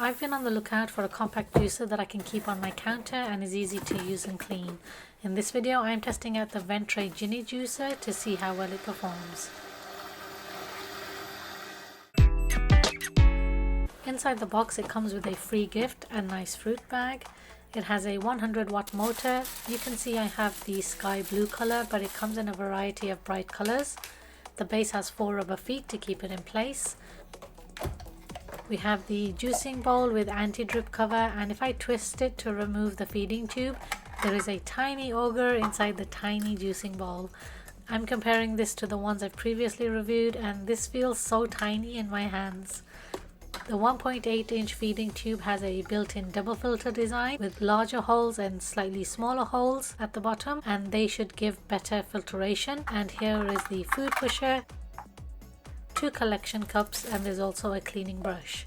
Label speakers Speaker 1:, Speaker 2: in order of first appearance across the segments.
Speaker 1: I've been on the lookout for a compact juicer that I can keep on my counter and is easy to use and clean. In this video I am testing out the Ventray Ginnie Juicer to see how well it performs. Inside the box it comes with a free gift, a nice fruit bag. It has a 100 watt motor. You can see I have the sky blue color, but it comes in a variety of bright colors. The base has 4 rubber feet to keep it in place. We have the juicing bowl with anti-drip cover, and if I twist it to remove the feeding tube, there is a tiny auger inside the tiny juicing bowl. I'm comparing this to the ones I've previously reviewed, and this feels so tiny in my hands. The 1.8 inch feeding tube has a built-in double filter design with larger holes and slightly smaller holes at the bottom, and they should give better filtration. And here is the food pusher, 2 collection cups, and there's also a cleaning brush.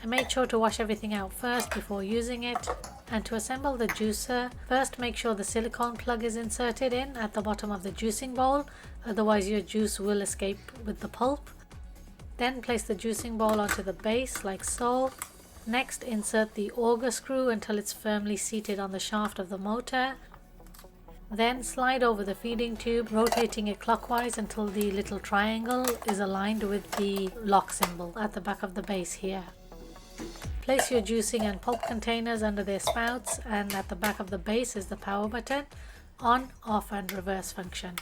Speaker 1: I made sure to wash everything out first before using it. And to assemble the juicer, first make sure the silicone plug is inserted in at the bottom of the juicing bowl, otherwise your juice will escape with the pulp. Then place the juicing bowl onto the base like so. Next, insert the auger screw until it's firmly seated on the shaft of the motor. Then slide over the feeding tube, rotating it clockwise until the little triangle is aligned with the lock symbol at the back of the base here. Place your juicing and pulp containers under their spouts, and at the back of the base is the power button, on, off and reverse function.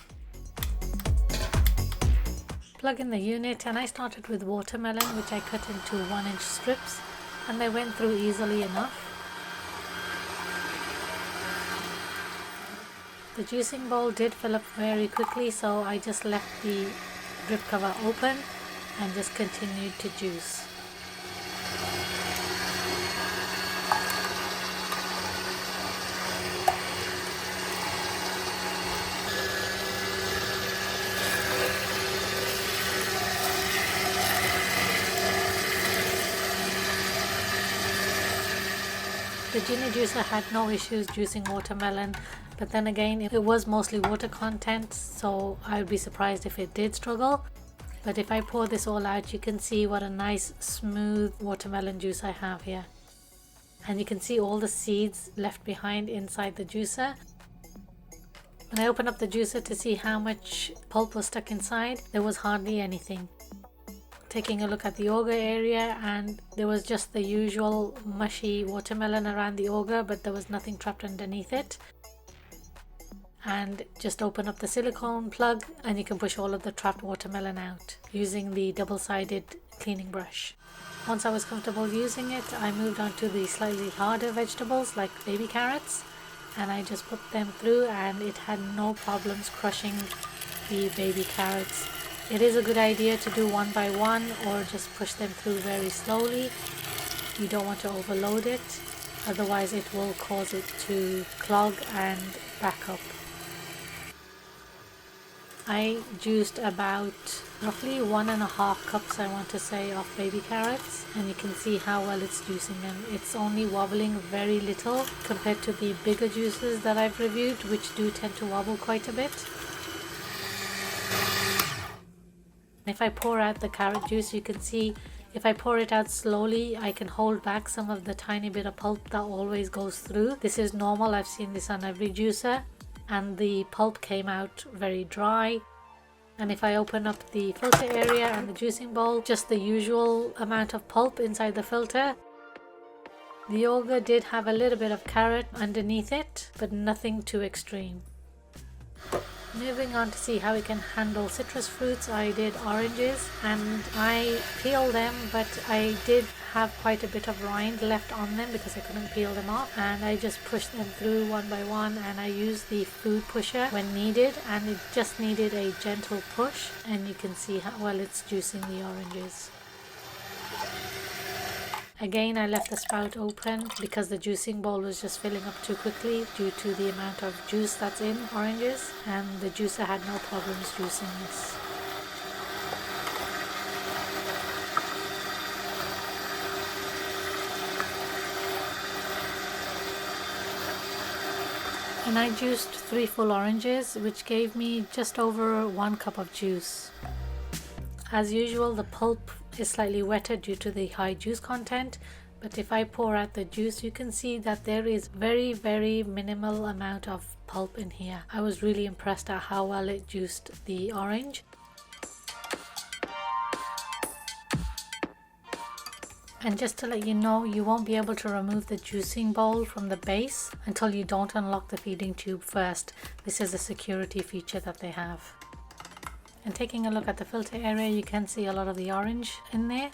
Speaker 1: Plug in the unit, and I started with watermelon, which I cut into 1 inch strips, and they went through easily enough. The juicing bowl did fill up very quickly, so I just left the drip cover open and just continued to juice. The Ginnie Juicer had no issues juicing watermelon, but then again it was mostly water content, so I would be surprised if it did struggle. But if I pour this all out, you can see what a nice smooth watermelon juice I have here. And you can see all the seeds left behind inside the juicer. When I opened up the juicer to see how much pulp was stuck inside, there was hardly anything. Taking a look at the auger area, and there was just the usual mushy watermelon around the auger, but there was nothing trapped underneath it. And just open up the silicone plug and you can push all of the trapped watermelon out using the double-sided cleaning brush. Once I was comfortable using it, I moved on to the slightly harder vegetables like baby carrots, and I just put them through, and it had no problems crushing the baby carrots. It is a good idea to do one by one or just push them through very slowly. You don't want to overload it, otherwise it will cause it to clog and back up. I juiced about roughly 1.5 cups, I want to say, of baby carrots, and you can see how well it's juicing them. It's only wobbling very little compared to the bigger juices that I've reviewed, which do tend to wobble quite a bit. If I pour out the carrot juice, you can see if I pour it out slowly, I can hold back some of the tiny bit of pulp that always goes through. This is normal, I've seen this on every juicer, and the pulp came out very dry. And if I open up the filter area and the juicing bowl, just the usual amount of pulp inside the filter. The auger did have a little bit of carrot underneath it, but nothing too extreme. Moving on to see how we can handle citrus fruits, I did oranges and I peeled them, but I did have quite a bit of rind left on them because I couldn't peel them off, and I just pushed them through one by one, and I used the food pusher when needed, and it just needed a gentle push, and you can see how well it's juicing the oranges. Again, I left the spout open because the juicing bowl was just filling up too quickly due to the amount of juice that's in oranges, and the juicer had no problems juicing this. And I juiced 3 full oranges, which gave me just over 1 cup of juice. As usual, the pulp is slightly wetter due to the high juice content, but if I pour out the juice, you can see that there is very minimal amount of pulp in here. I was really impressed at how well it juiced the orange. And just to let you know, you won't be able to remove the juicing bowl from the base until you don't unlock the feeding tube first. This is a security feature that they have. And taking a look at the filter area, you can see a lot of the orange in there.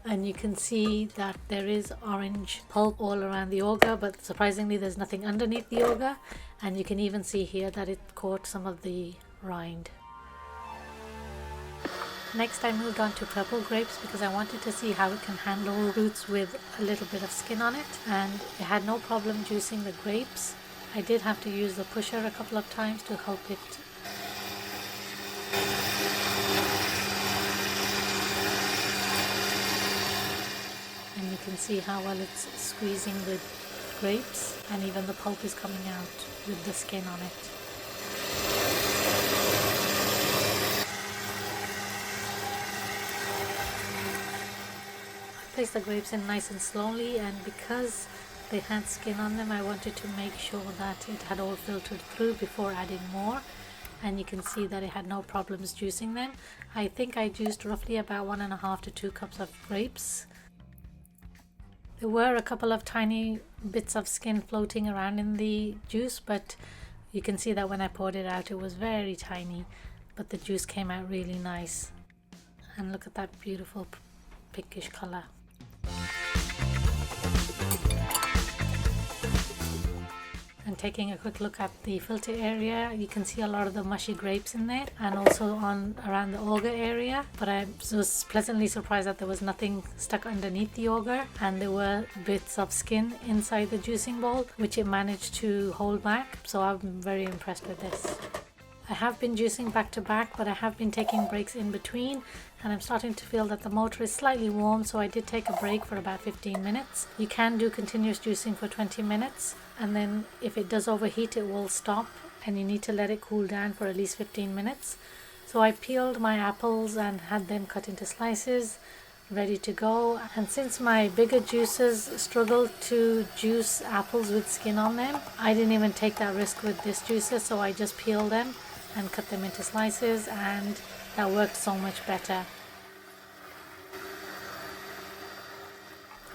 Speaker 1: And you can see that there is orange pulp all around the auger, but surprisingly there's nothing underneath the auger. And you can even see here that it caught some of the rind. Next I moved on to purple grapes because I wanted to see how it can handle fruits with a little bit of skin on it, and it had no problem juicing the grapes. I did have to use the pusher a couple of times to help it. And you can see how well it's squeezing the grapes, and even the pulp is coming out with the skin on it. Place the grapes in nice and slowly, and because they had skin on them, I wanted to make sure that it had all filtered through before adding more. And you can see that it had no problems juicing them. I think I juiced roughly about 1.5 to 2 cups of grapes. There were a couple of tiny bits of skin floating around in the juice, but you can see that when I poured it out it was very tiny, but the juice came out really nice. And look at that beautiful pinkish color. And taking a quick look at the filter area, you can see a lot of the mushy grapes in there, and also on around the auger area, but I was pleasantly surprised that there was nothing stuck underneath the auger, and there were bits of skin inside the juicing bowl which it managed to hold back, so I'm very impressed with this. I have been juicing back to back, but I have been taking breaks in between, and I'm starting to feel that the motor is slightly warm, so I did take a break for about 15 minutes. You can do continuous juicing for 20 minutes, and then if it does overheat it will stop, and you need to let it cool down for at least 15 minutes. So I peeled my apples and had them cut into slices, ready to go. And since my bigger juicers struggle to juice apples with skin on them, I didn't even take that risk with this juicer, so I just peeled them and cut them into slices, and that worked so much better.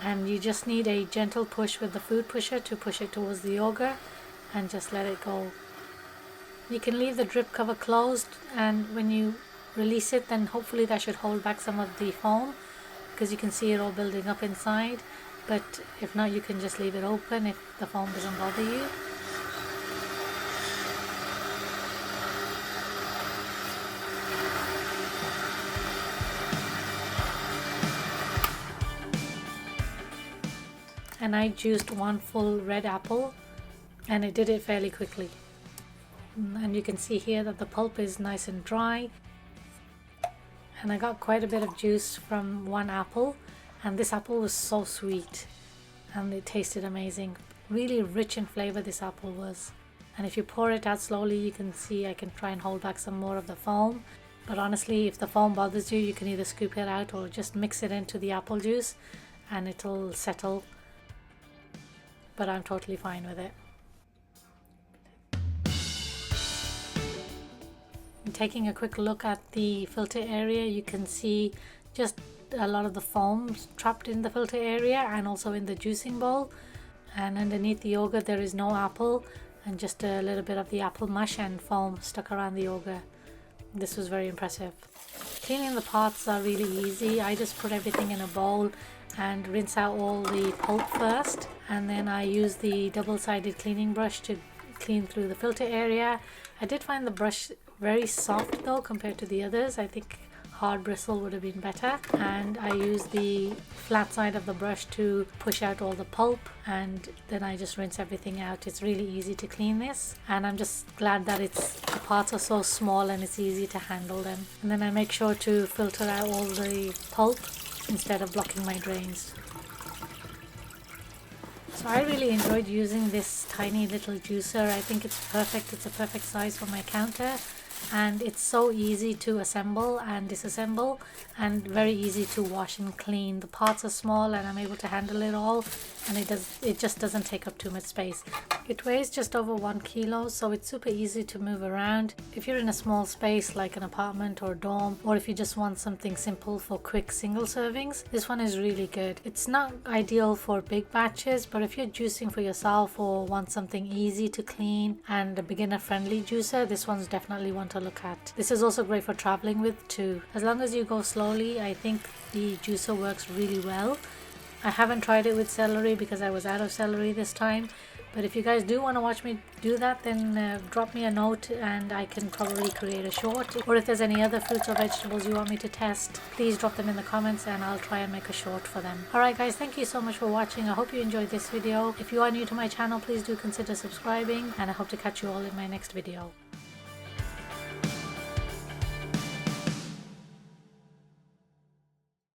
Speaker 1: And you just need a gentle push with the food pusher to push it towards the auger and just let it go. You can leave the drip cover closed, and when you release it, then hopefully that should hold back some of the foam, because you can see it all building up inside. But if not, you can just leave it open if the foam doesn't bother you. And I juiced 1 full red apple, and it did it fairly quickly. And you can see here that the pulp is nice and dry, and I got quite a bit of juice from 1 apple, and this apple was so sweet and it tasted amazing. Really rich in flavor this apple was. And if you pour it out slowly, you can see I can try and hold back some more of the foam, but honestly if the foam bothers you, you can either scoop it out or just mix it into the apple juice and it'll settle. But I'm totally fine with it. And taking a quick look at the filter area, you can see just a lot of the foam trapped in the filter area and also in the juicing bowl. And underneath the auger there is no apple, and just a little bit of the apple mush and foam stuck around the auger. This was very impressive. Cleaning the pots are really easy. I just put everything in a bowl and rinse out all the pulp first, and then I use the double-sided cleaning brush to clean through the filter area. I did find the brush very soft though compared to the others. I think hard bristle would have been better, and I use the flat side of the brush to push out all the pulp, and then I just rinse everything out. It's really easy to clean this, and I'm just glad that the parts are so small and it's easy to handle them. And then I make sure to filter out all the pulp instead of blocking my drains. So I really enjoyed using this tiny little juicer. I think it's perfect. It's a perfect size for my counter, and it's so easy to assemble and disassemble and very easy to wash and clean. The parts are small and I'm able to handle it all, and it just doesn't take up too much space. It weighs just over 1 kilo, so it's super easy to move around. If you're in a small space like an apartment or dorm, or if you just want something simple for quick single servings, this one is really good. It's not ideal for big batches, but if you're juicing for yourself or want something easy to clean and a beginner friendly juicer, this one's definitely one to look at. This is also great for traveling with too. As long as you go slowly, I think the juicer works really well. I haven't tried it with celery because I was out of celery this time, but if you guys do want to watch me do that, then drop me a note and I can probably create a short. Or if there's any other fruits or vegetables you want me to test, please drop them in the comments and I'll try and make a short for them. Alright guys, thank you so much for watching. I hope you enjoyed this video. If you are new to my channel, please do consider subscribing, and I hope to catch you all in my next video.